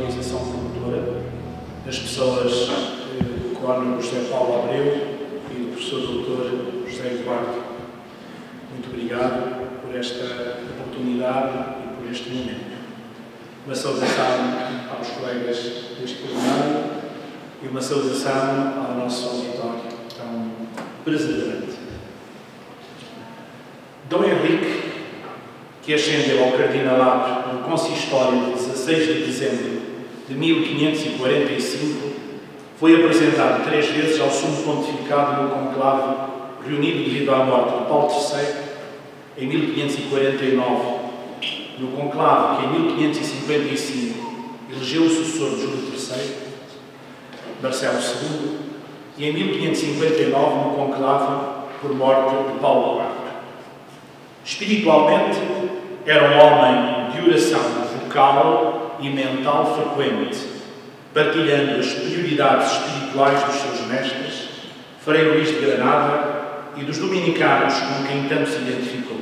organização promotora, das pessoas do Cónigo José Paulo Abreu e do professor Dr. José Eduardo. Muito obrigado por esta oportunidade e por este momento. Uma saudação aos colegas deste plenário e uma saudação ao nosso auditório tão preservante. Dom Henrique, que ascendeu ao cardinalato no consistório de 16 de dezembro de 1545, foi apresentado 3 vezes ao Sumo Pontificado no conclave reunido devido à morte de Paulo III em 1549, no conclave que em 1555 elegeu o sucessor de Júlio III, Marcelo II, e em 1559 no conclave por morte de Paulo IV. Espiritualmente, era um homem de oração vocal e mental frequente, partilhando as prioridades espirituais dos seus mestres, Frei Luís de Granada e dos dominicanos com quem tanto se identificou.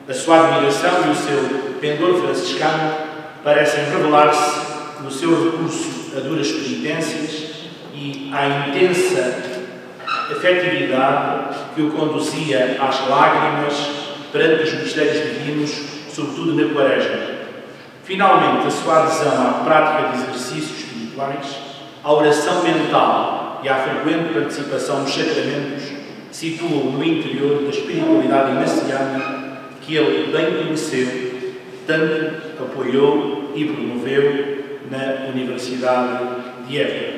A sua admiração e o seu pendor franciscano parecem revelar-se no seu recurso a duras penitências e à intensa afetividade que o conduzia às lágrimas perante os mistérios divinos, sobretudo na Quaresma. Finalmente, a sua adesão à prática de exercícios espirituais, à oração mental e à frequente participação nos sacramentos situam no interior da espiritualidade ignaciana que ele bem conheceu, tanto apoiou e promoveu na Universidade de Évora.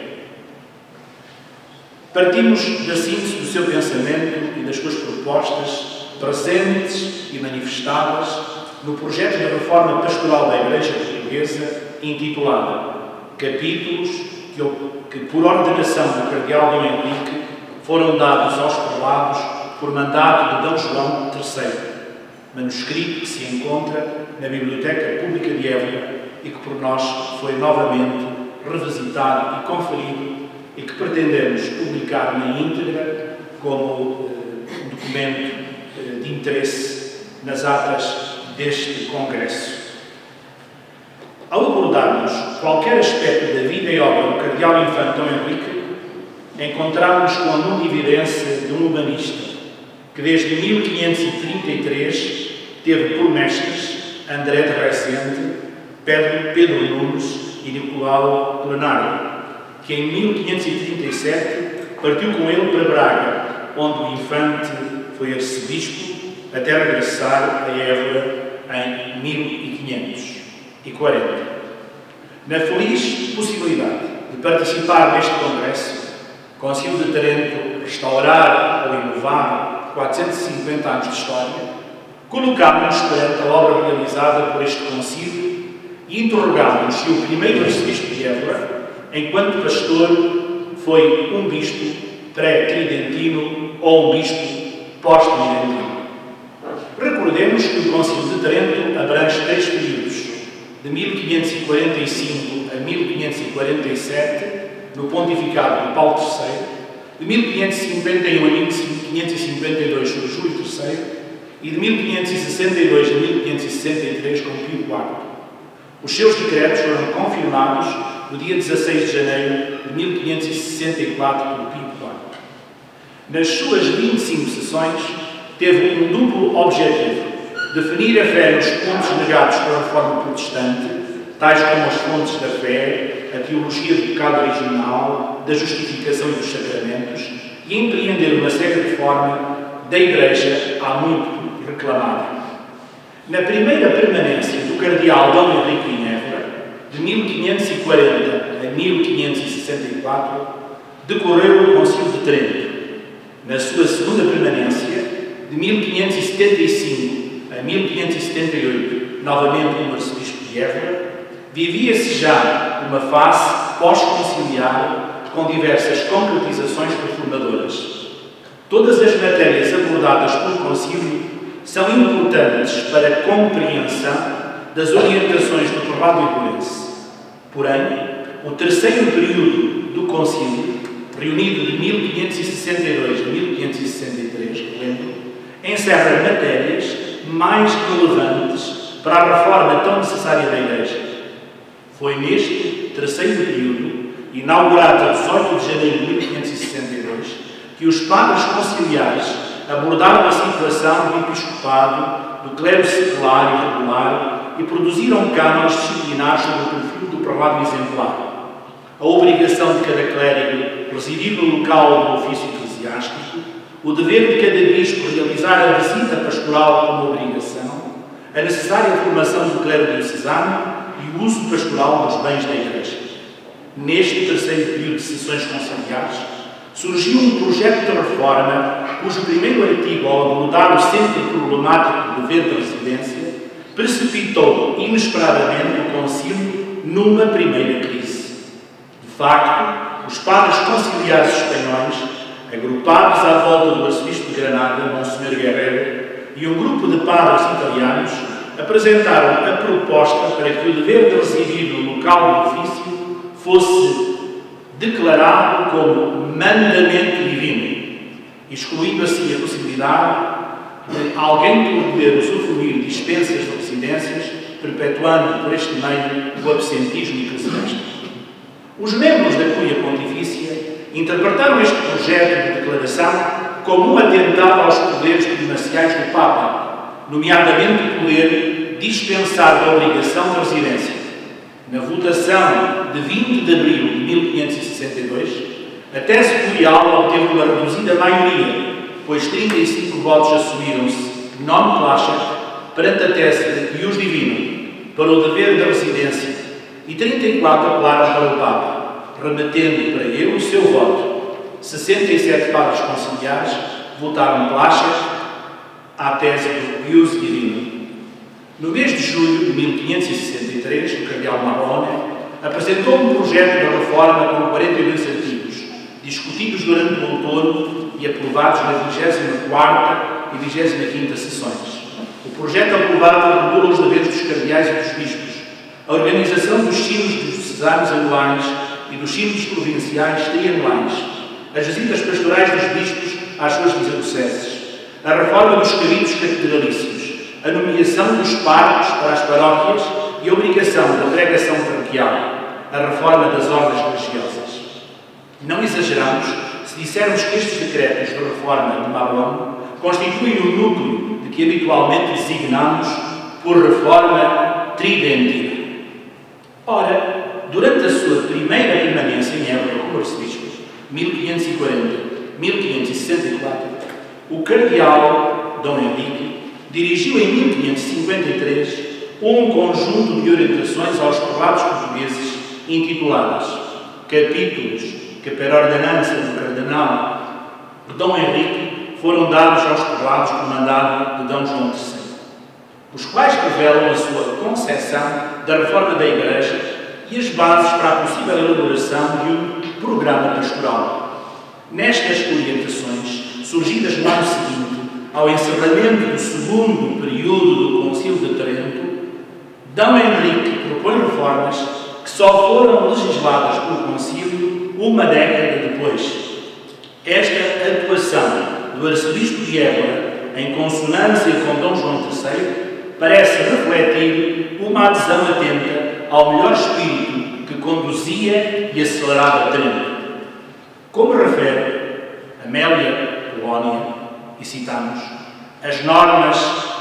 Partimos da síntese do seu pensamento e das suas propostas presentes e manifestadas no projeto de reforma pastoral da Igreja Portuguesa, intitulada Capítulos que por ordenação do Cardeal Dom Henrique, foram dados aos prelados por mandato de Dom João III, manuscrito que se encontra na Biblioteca Pública de Évora e que por nós foi novamente revisitado e conferido e que pretendemos publicar na íntegra como um documento de interesse nas atas deste Congresso. Ao abordarmos qualquer aspecto da vida e obra do Cardeal Infante Dom Henrique, encontramos com a mundividência de um humanista que desde 1533 teve por mestres André de Rezende, Pedro Nunes e Nicolau Plenário, que em 1537 partiu com ele para Braga, onde o infante foi arcebispo, até regressar a Évora em 1540. Na feliz possibilidade de participar neste congresso, Concílio de Trento restaurar ou inovar 450 anos de história, colocámos-nos perante a obra realizada por este concílio e interrogámos se o primeiro arcebispo de Évora, enquanto pastor, foi um bispo pré-tridentino ou um bispo pós-tridentino. Recordemos que o Concílio de Trento abrange 3 períodos, de 1545 a 1547, no pontificado de Paulo III, de 1551 a 1552 por Júlio III e de 1562 a 1563 com Pio IV. Os seus decretos foram confirmados no dia 16 de janeiro de 1564 por Pio IV. Nas suas 25 sessões, teve um duplo objetivo: definir a fé nos pontos negados pela reforma protestante, tais como as fontes da fé, a teologia do pecado original, da justificação e dos sacramentos, e empreender uma séria reforma da Igreja há muito reclamada. Na primeira permanência do Cardeal Dom Henrique em Évora, de 1540 a 1564, decorreu o Concílio de Trento. Na sua segunda permanência, de 1575 a 1578, novamente como arcebispo de Évora, vivia-se já uma fase pós-conciliar com diversas concretizações reformadoras. Todas as matérias abordadas pelo concílio são importantes para a compreensão das orientações do prelado iburense. Porém, o terceiro período do concílio, reunido de 1562 a 1563, encerra matérias mais relevantes para a reforma tão necessária da Igreja. Foi neste terceiro período, inaugurado a 18 de janeiro de 1562, que os padres conciliares abordaram a situação do episcopado, do clero secular e regular e produziram cânones disciplinares sobre o perfil do prelado exemplar. A obrigação de cada clérigo residir no local do ofício eclesiástico, o dever de cada bispo realizar a visita pastoral como obrigação, a necessária formação do clero diocesano e o uso pastoral dos bens da Igreja. Neste terceiro período de sessões conciliares, surgiu um projeto de reforma cujo primeiro artigo, ao abordar o centro problemático do dever de residência, precipitou inesperadamente o concílio numa primeira crise. De facto, os padres conciliares espanhóis, agrupados à volta do arcebispo de Granada, Monsenhor Guerreiro, e um grupo de padres italianos, apresentaram a proposta para que o dever de residir no local do ofício fosse declarado como mandamento divino, excluindo assim a possibilidade de alguém poder usufruir dispensas de residências, perpetuando por este meio o absentismo eclesiástico. Os membros da Curia Pontifícia interpretaram este projeto de declaração como um atentado aos poderes primaciais do Papa, nomeadamente o poder dispensar da obrigação de residência. Na votação de 20 de abril de 1562, a tese curial obteve uma reduzida maioria, pois 35 votos assumiram-se non placet perante a tese de ius divino para o dever da residência e 34 apelaram para o Papa, remetendo para ele o seu voto. 67 padres conciliares votaram placet à tese do ius divino. No mês de julho de 1563, o cardeal Marrone apresentou um projeto de reforma com 42 artigos, discutidos durante o outono e aprovados nas 24ª e 25ª sessões. O projeto aprovado regula os deveres dos cardeais e dos bispos, a organização dos sinos diocesanos anuais e dos sinos provinciais trianuais, as visitas pastorais dos bispos às suas dioceses, a reforma dos cabidos catedralícios, a nomeação dos párocos para as paróquias e a obrigação da pregação paroquial, a reforma das ordens religiosas. Não exageramos se dissermos que estes decretos de reforma de Marrone constituem o núcleo de que habitualmente designamos por reforma tridentina. Ora, durante a sua primeira permanência em Évora como arcebispo, 1540-1564, o cardeal Dom Henrique dirigiu em 1553 um conjunto de orientações aos prelados portugueses intituladas Capítulos que, per ordenança do cardenal Dom Henrique, foram dados aos prelados por mandado de Dom João III, os quais revelam a sua concepção da reforma da Igreja e as bases para a possível elaboração de um programa pastoral. Nestas orientações, surgidas no ano seguinte, ao encerramento do segundo período do Concílio de Trento, Dom Henrique propõe reformas que só foram legisladas pelo Concílio uma década depois. Esta atuação do arcebispo de Évora, em consonância com Dom João III, parece refletir uma adesão atenta ao melhor espírito que conduzia e acelerava Trento. Como refere Amélia Polónia, e citamos, as normas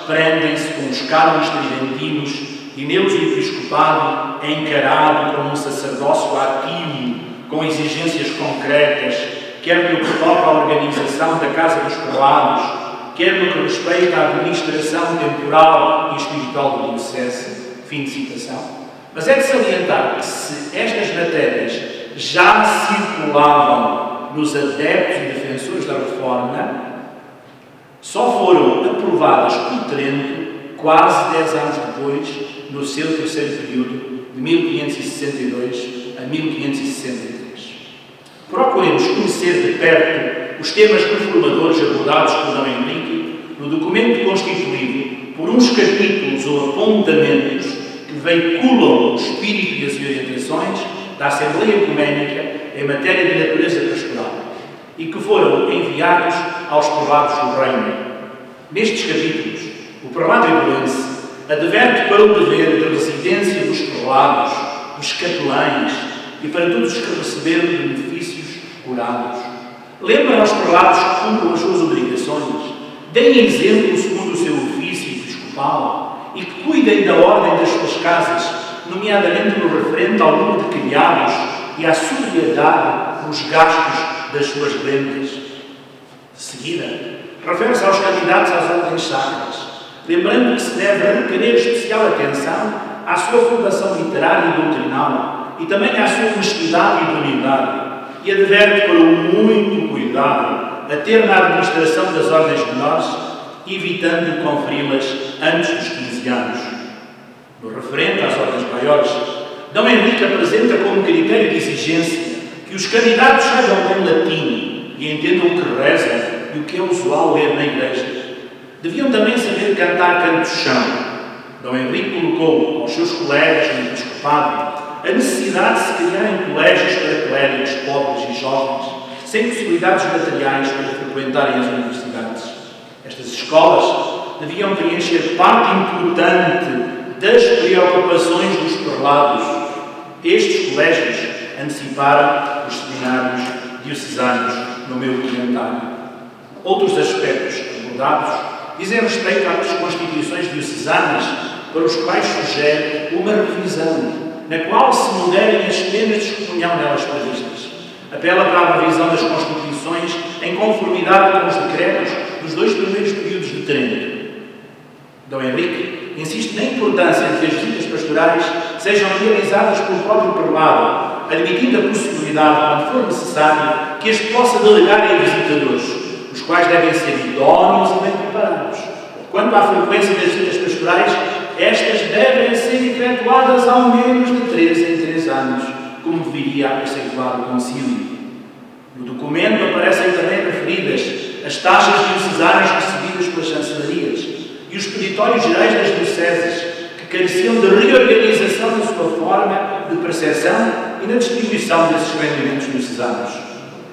prendem-se com os cânones tridentinos e neles o episcopado é encarado como um sacerdócio ativo, com exigências concretas, quer no que toca à organização da Casa dos Prelados, quer no que respeita à administração temporal e espiritual do diocese. Fim de citação. Mas é de salientar que se estas matérias já circulavam nos adeptos e defensores da reforma, só foram aprovadas por Trento quase 10 anos depois, no seu terceiro período, de 1562 a 1563. Procuremos conhecer de perto os temas reformadores abordados por Dom Henrique no documento constituído por uns capítulos ou apontamentos que veiculam o espírito e as orientações da Assembleia Ecuménica em matéria de natureza pastoral e que foram enviados aos prelados do Reino. Nestes capítulos, o prelado eburense adverte para o dever de residência dos prelados os capelães e para todos os que receberam benefícios curados. Lembra aos prelados que cumpram as suas obrigações, deem exemplo segundo o seu ofício episcopal e que cuidem da ordem das suas casas, nomeadamente no referente ao número de criados e à sobriedade nos gastos das suas rendas. De seguida, refere-se aos candidatos às ordens sacras, lembrando que se deve requerer especial atenção à sua fundação literária e doutrinal e também à sua honestidade e idoneidade, e adverte para o muito cuidado a ter na administração das ordens menores, evitando conferi-las antes dos 15 anos. No referente às ordens maiores, D. Henrique apresenta como critério de exigência que os candidatos saibam bem latim e entendam o que rezam e o que é usual ler na igreja. Deviam também saber cantar canto-chão. D. Henrique colocou aos seus colegas no episcopado a necessidade de se criarem colégios para clérigos pobres e jovens, sem possibilidades materiais para frequentarem as universidades. Estas escolas deviam preencher parte importante das preocupações dos prelados. Estes colégios anteciparam os seminários diocesanos no meu comentário. Outros aspectos abordados dizem respeito às constituições diocesanas, para os quais sugere uma revisão, na qual se moderem as penas de excomunhão nelas previstas. Apela para a revisão das Constituições em conformidade com os decretos dos 2 primeiros períodos de Trento. D. Henrique insiste na importância de que as visitas pastorais sejam realizadas pelo próprio prelado, admitindo a possibilidade, quando for necessário, que este possa delegar a visitadores, os quais devem ser idóneos e bem preparados. Quanto à frequência das visitas pastorais, estas devem ser efetuadas ao menos de 3 em 3 anos, como deveria preceptuar o concílio. No documento aparecem também referidas as taxas diocesanas recebidas pelas chancelarias e os peditórios gerais das dioceses, que careciam de reorganização na sua forma de percepção e na distribuição desses rendimentos diocesanos.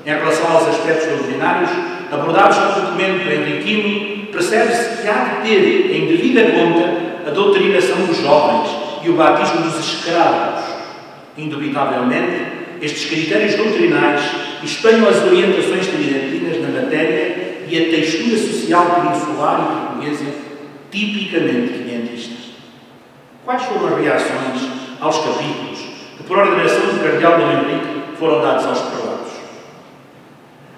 Em relação aos aspectos doutrinários abordados no documento henriquino, percebe-se que há de ter em devida conta a doutrinação dos jovens e o batismo dos escravos. Indubitavelmente, estes critérios doutrinais espelham as orientações tridentinas na matéria e a textura social peninsular e portuguesa tipicamente quinhentista. Quais foram as reações aos capítulos que, por ordenação do cardeal D. Henrique, foram dados aos prelados?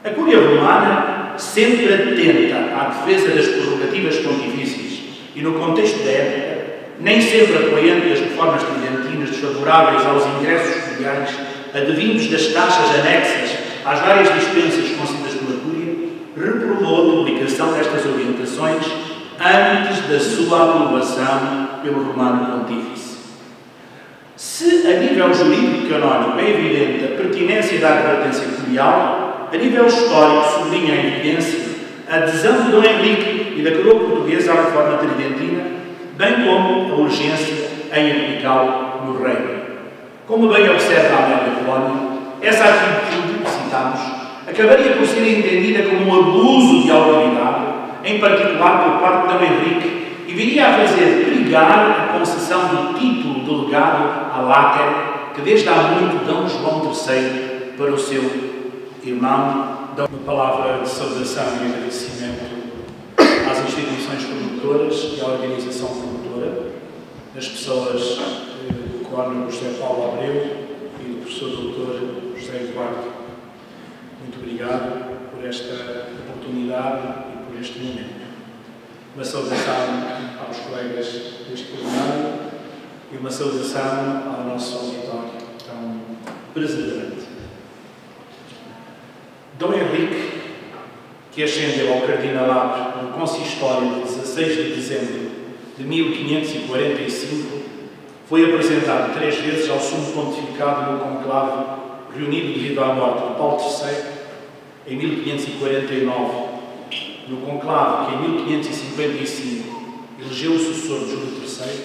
A Cúria Romana, sempre atenta à defesa das prerrogativas pontifícias e, no contexto da época, nem sempre apoiando as reformas tridentinas desfavoráveis aos ingressos filiais advindos das taxas anexas às várias dispensas concedidas pela Cúria, reprovou a publicação destas orientações antes da sua aprovação pelo Romano Pontífice. Se, a nível jurídico-canónico, é evidente a pertinência da advertência curial, a nível histórico sublinha a evidência a adesão de D. Henrique e da coroa portuguesa à reforma tridentina, bem como a urgência em aplicá-lo no reino. Como bem observa a Amélia Polónia, essa atitude que citamos acabaria por ser entendida como um abuso de autoridade, em particular por parte de D. Henrique, e viria a fazer perigar a concessão do título de legado à Láter, que desde há muito D. João III para o seu irmão. Dou uma palavra de saudação e agradecimento às instituições promotoras e à organização promotora, das pessoas do Cónigo José Paulo Abreu e do professor Dr. José Eduardo. Muito obrigado por esta oportunidade e por este momento. Uma saudação aos colegas deste plenário e uma saudação ao nosso auditório tão perseverante. D. Henrique, que ascendeu ao cardinalato no consistório de 16 de dezembro de 1545, foi apresentado 3 vezes ao Sumo Pontificado no conclave reunido devido à morte de Paulo III em 1549, no conclave que em 1555 elegeu o sucessor de Júlio III,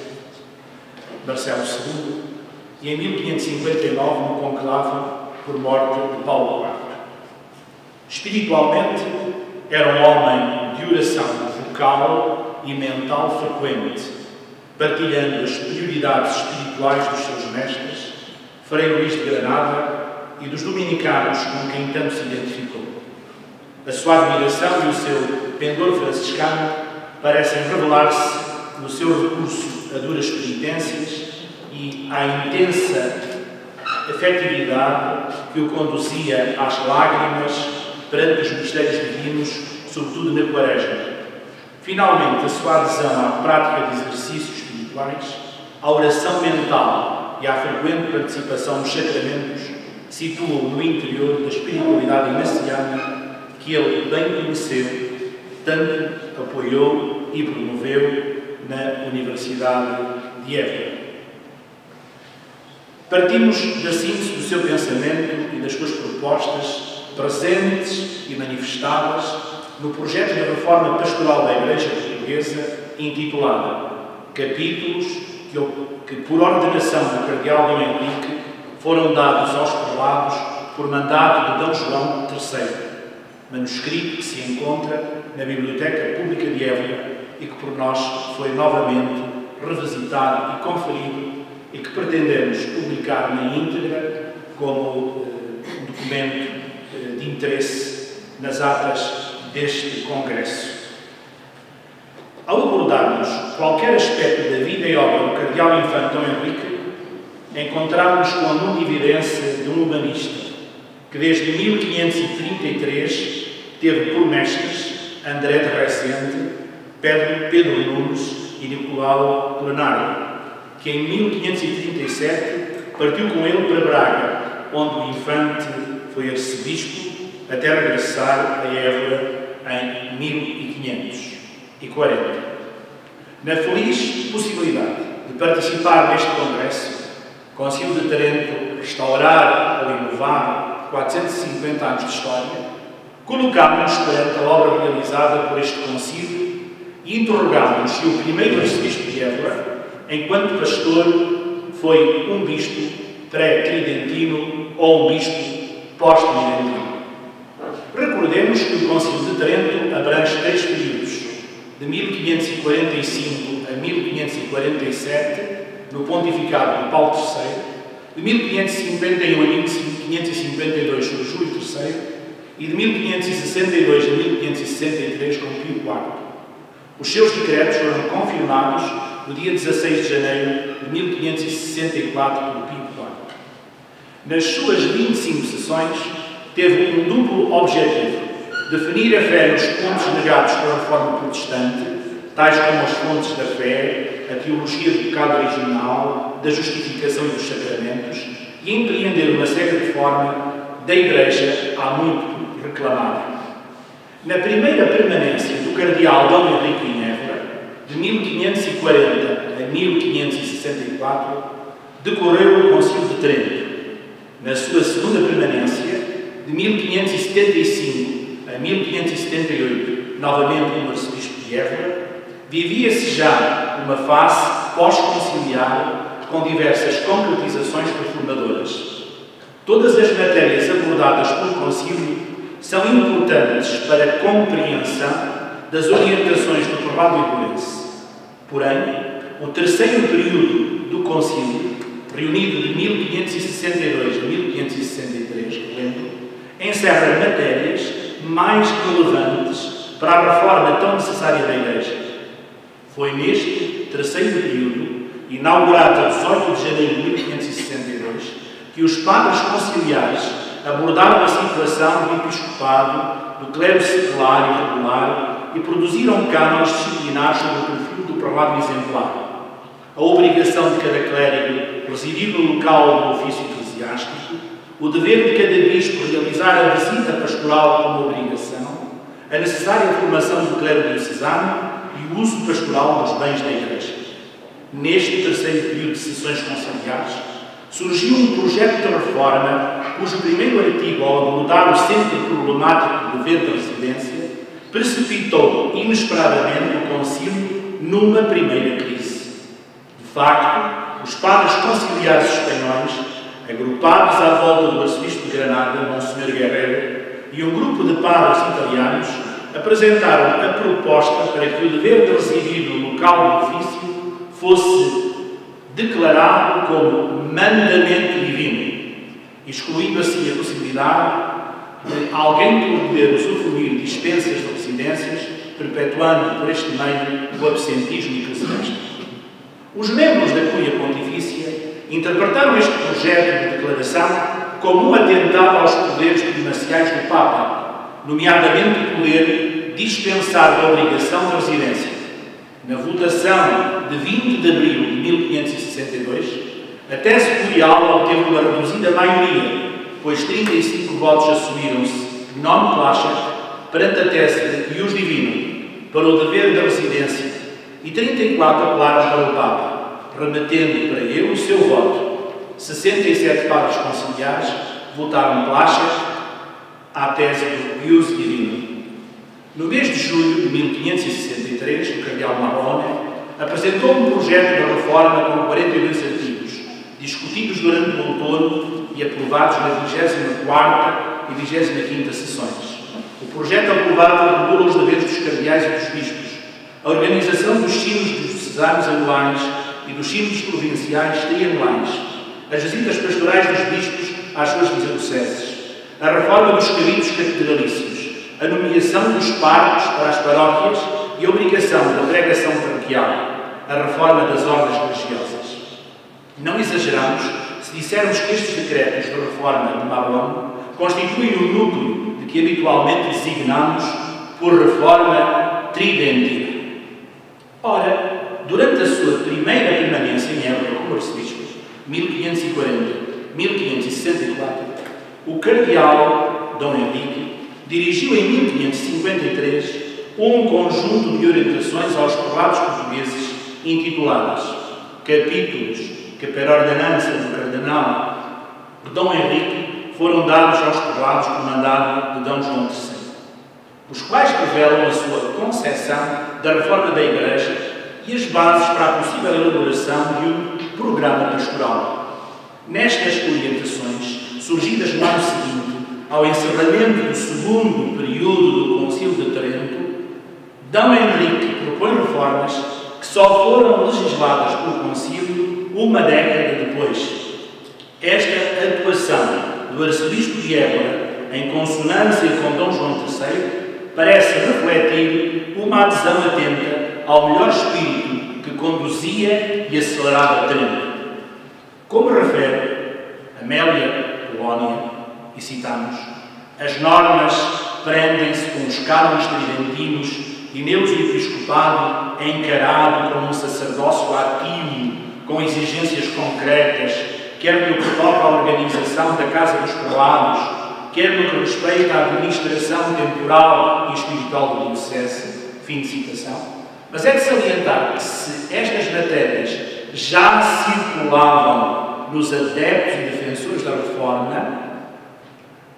Marcelo II, e em 1559 no conclave por morte de Paulo IV. Espiritualmente, era um homem de oração vocal e mental frequente, partilhando as prioridades espirituais dos seus mestres Frei Luís de Granada e dos dominicanos com quem tanto se identificou. A sua admiração e o seu pendor franciscano parecem revelar-se no seu recurso a duras penitências e à intensa afetividade que o conduzia às lágrimas perante os mistérios divinos, sobretudo na Quaresma. Finalmente, a sua adesão à prática de exercícios espirituais, à oração mental e à frequente participação nos sacramentos situam no interior da espiritualidade ignaciana que ele bem conheceu, tanto apoiou e promoveu na Universidade de Évora. Partimos da síntese do seu pensamento e das suas propostas presentes e manifestadas no projeto de reforma pastoral da Igreja Portuguesa intitulado Capítulos que por ordenação do Cardeal Dom Henrique foram dados aos prelados por mandato de Dom João III, manuscrito que se encontra na Biblioteca Pública de Évora e que por nós foi novamente revisitado e conferido e que pretendemos publicar na íntegra como um documento de interesse nas atas deste Congresso. Ao abordarmos qualquer aspecto da vida e obra do Cardeal Infante Dom Henrique, encontramos com a nonividência de um humanista que desde 1533 teve por mestres André de Rezende, Pedro Nunes e Nicolau Plenário, que em 1537 partiu com ele para Braga, onde o infante foi arcebispo, até regressar a Évora em 1540. Na feliz possibilidade de participar neste congresso, Concílio de Trento restaurar ou inovar 450 anos de história, colocámos-nos perante a obra realizada por este concílio e interrogámos se o primeiro arcebispo de Évora, enquanto pastor, foi um bispo pré-tridentino ou um bispo pós-tridentino. Recordemos que o Concílio de Trento abrange 3 períodos, de 1545 a 1547, no pontificado de Paulo III, de 1551 a 1552 por Júlio III e de 1562 a 1563 com Pio IV. Os seus decretos foram confirmados no dia 16 de janeiro de 1564 por Pio IV. Nas suas 25 sessões, teve um duplo objetivo: definir a fé nos pontos negados pela reforma protestante, tais como as fontes da fé, a teologia do pecado original, da justificação dos sacramentos, e empreender uma série de reforma da Igreja há muito reclamada. Na primeira permanência do Cardeal Dom Henrique em Évora, de 1540 a 1564, decorreu o Concílio de Trento. Na sua segunda permanência, de 1575 a 1578, novamente como arcebispo de Évora, vivia-se já uma fase pós-conciliar com diversas concretizações reformadoras. Todas as matérias abordadas pelo Concílio são importantes para a compreensão das orientações do prelado iburense. Porém, o terceiro período do Concílio, reunido de 1562 a 1563, encerra matérias mais relevantes para a reforma tão necessária da Igreja. Foi neste terceiro período, inaugurado a 18 de janeiro de 1562, que os padres conciliares abordaram a situação do episcopado, do clero secular e regular e produziram cânones disciplinares sobre o perfil do prelado exemplar. A obrigação de cada clérigo residir no local do ofício eclesiástico, o dever de cada bispo realizar a visita pastoral como obrigação, a necessária formação do clero diocesano e o uso pastoral dos bens da Igreja. Neste terceiro período de sessões conciliares, surgiu um projeto de reforma cujo primeiro artigo, ao abordar o sempre problemático dever de residência, precipitou inesperadamente o Concílio numa primeira crise. De facto, os padres conciliares espanhóis, agrupados à volta do arcebispo de Granada, Monsenhor Guerreiro, e um grupo de padres italianos, apresentaram a proposta para que o dever de residir no local do ofício fosse declarado como mandamento divino. possibilidade de alguém poder usufruir dispensas de residências, perpetuando por este meio o absentismo eclesiástico. Os membros da Cúria Pontifícia interpretaram este projeto de declaração como um atentado aos poderes primaciais do Papa, nomeadamente o poder dispensar da obrigação de residência. Na votação de 20 de abril de 1562, a tese curial obteve uma reduzida maioria, pois 35 votos assumiram-se non placet perante a tese de ius divino para o dever da residência e 34 apelaram para o Papa, remetendo para ele o seu voto. 67 padres conciliares votaram placet à tese do ius divino. No mês de julho de 1563, o cardeal Marrone apresentou um projeto de reforma com 42 artigos, discutidos durante o outono e aprovados nas 24ª e 25ª sessões. O projeto aprovado regula os deveres dos cardeais e dos bispos, a organização dos sinos diocesanos anuais e dos sinos provinciais trianuais, as visitas pastorais dos bispos às suas dioceses, a reforma dos cabidos catedralícios, a nomeação dos parcos para as paróquias e a obrigação da pregação paroquial, a reforma das ordens religiosas. Não exageramos se dissermos que estes decretos de reforma de Marrone constituem o núcleo de que habitualmente designamos por reforma tridentina. Ora, durante a sua primeira permanência em Évora como arcebispo, 1540-1564, o cardeal Dom Henrique dirigiu em 1553 um conjunto de orientações aos prelados portugueses intituladas Capítulos que, per ordenança do cardenal Dom Henrique, foram dados aos prelados por mandado de Dom João III, os quais revelam a sua concepção da reforma da Igreja e as bases para a possível elaboração de um programa pastoral. Nestas orientações, surgidas no ano seguinte, ao encerramento do segundo período do Concílio de Trento, Dom Henrique propõe reformas que só foram legisladas pelo Concílio uma década depois. Esta atuação do arcebispo de Évora, em consonância com Dom João III, parece refletir uma adesão atenta ao melhor espírito que conduzia e acelerava Trento. Como refere Amélia Polónia, e citamos, as normas prendem-se com os cânones tridentinos e neles o episcopado é encarado como um sacerdócio ativo, com exigências concretas, quer no que toca à organização da Casa dos Prelados, quer no que respeita à administração temporal e espiritual do diocese. Fim de citação. Mas é de salientar que se estas matérias já circulavam nos adeptos e defensores da Reforma,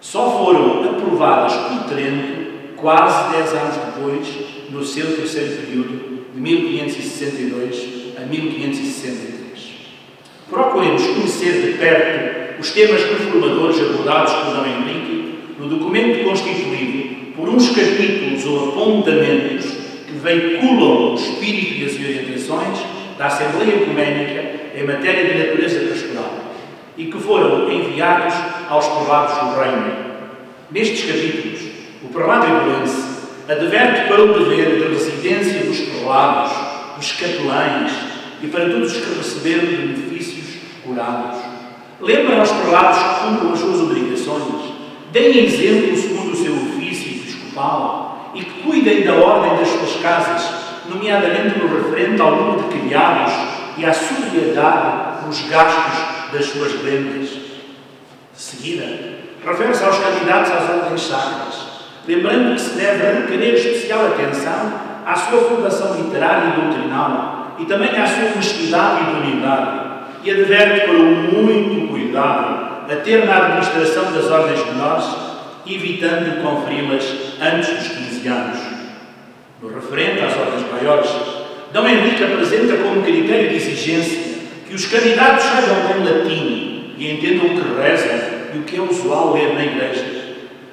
só foram aprovadas por Trento quase 10 anos depois, no seu terceiro período, de 1562 a 1563. Procuremos conhecer de perto os temas reformadores abordados por Dom Henrique no documento constituído por uns capítulos ou apontamentos que veiculam o espírito e as orientações da Assembleia Ecuménica em matéria de natureza pastoral e que foram enviados aos prelados do Reino. Nestes capítulos, o prelado eburense adverte para o dever de residência dos prelados, dos capelães e para todos os que receberam benefícios curados. Lembra aos prelados que cumpram as suas obrigações, deem exemplo segundo o seu ofício episcopal e que cuidem da ordem das suas casas, nomeadamente no referente ao número de criados e à sobriedade nos gastos das suas rendas. De seguida, refere-se aos candidatos às ordens sacras, lembrando que se deve requerer especial atenção à sua formação literária e doutrinal e também à sua honestidade e idoneidade, e adverte para o muito cuidado a ter na administração das ordens menores, evitando conferi-las antes dos 15 anos. No referente às ordens maiores, Dom Henrique apresenta como critério de exigência que os candidatos saibam bem latim e entendam o que rezam e o que é usual ler na Igreja.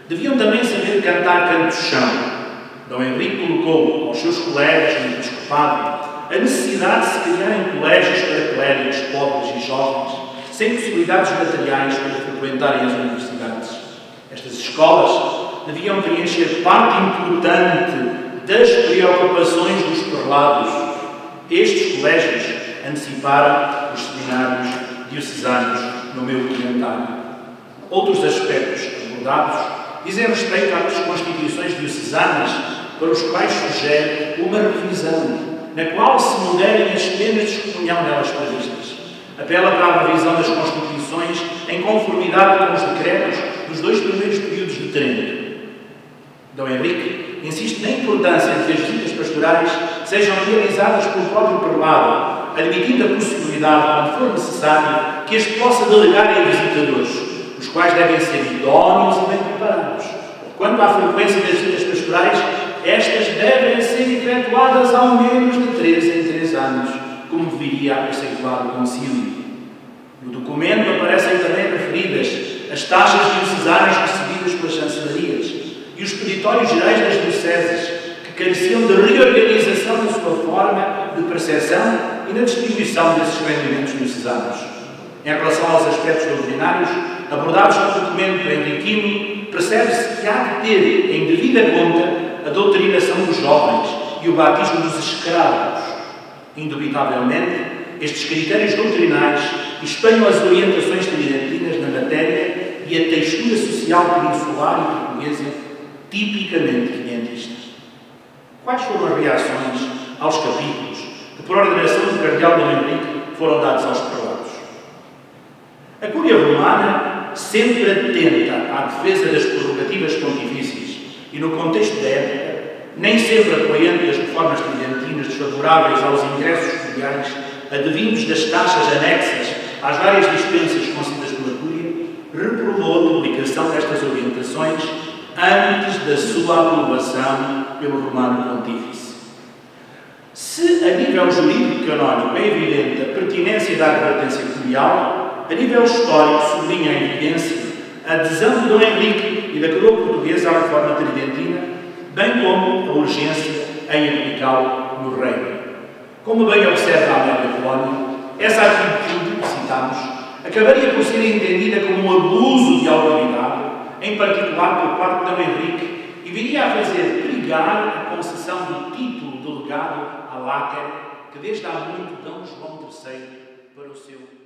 Deviam também saber cantar canto-chão. Dom Henrique colocou aos seus colegas no episcopado a necessidade de se criarem colégios para clérigos pobres e jovens, sem possibilidades materiais para frequentarem as universidades. Estas escolas deviam preencher parte importante das preocupações dos prelados. Estes colégios anteciparam os seminários diocesanos no meu comentário. Outros aspectos abordados dizem respeito às constituições diocesanas, para os quais sugere uma revisão, na qual se moderem as penas de excomunhão nelas previstas. Apela para a revisão das constituições em conformidade com os decretos dos 2 primeiros períodos de Trento. Dom Henrique insiste na importância de que as visitas pastorais sejam realizadas pelo próprio prelado, admitindo a possibilidade, quando for necessário, que este possa delegar a visitadores, os quais devem ser idóneos e bem preparados. Quanto à frequência das visitas pastorais, estas devem ser efetuadas ao menos de 3 em 3 anos, como deveria preceptuar o Concílio. No documento aparecem também referidas as taxas diocesanas recebidas pelas chancelarias e os peditórios gerais das dioceses, que careciam de reorganização na sua forma de percepção e na distribuição desses rendimentos diocesanos. Em relação aos aspectos doutrinários abordados no documento henriquino, percebe-se que há de ter em devida conta a doutrinação dos jovens e o batismo dos escravos. Indubitavelmente, estes critérios doutrinais espelham as orientações tridentinas na matéria e a textura social peninsular e portuguesa tipicamente quinhentista. Quais foram as reações aos capítulos que, por ordenação do cardeal Dom Henrique, foram dados aos prelados? A Cúria Romana, sempre atenta à defesa das prerrogativas pontifícias e, no contexto da época, nem sempre apoiando as reformas tridentinas desfavoráveis aos ingressos filiais advindos das taxas anexas às várias dispensas concedidas pela Cúria, reprovou a publicação destas orientações antes da sua aprovação pelo Romano Pontífice. Se, a nível jurídico canónico, é evidente a pertinência da advertência curial, a nível histórico sublinha a evidência a adesão de Dom Henrique e da coroa portuguesa à reforma tridentina, bem como a urgência em aplicá-lo no reino. Como bem observa a Amélia Polónia, essa atitude que citamos acabaria por ser entendida como um abuso de autoridade, em particular por parte de Dom Henrique, e viria a fazer perigar a concessão do título delegado a Láter, que desde há muito Dom João III para o seu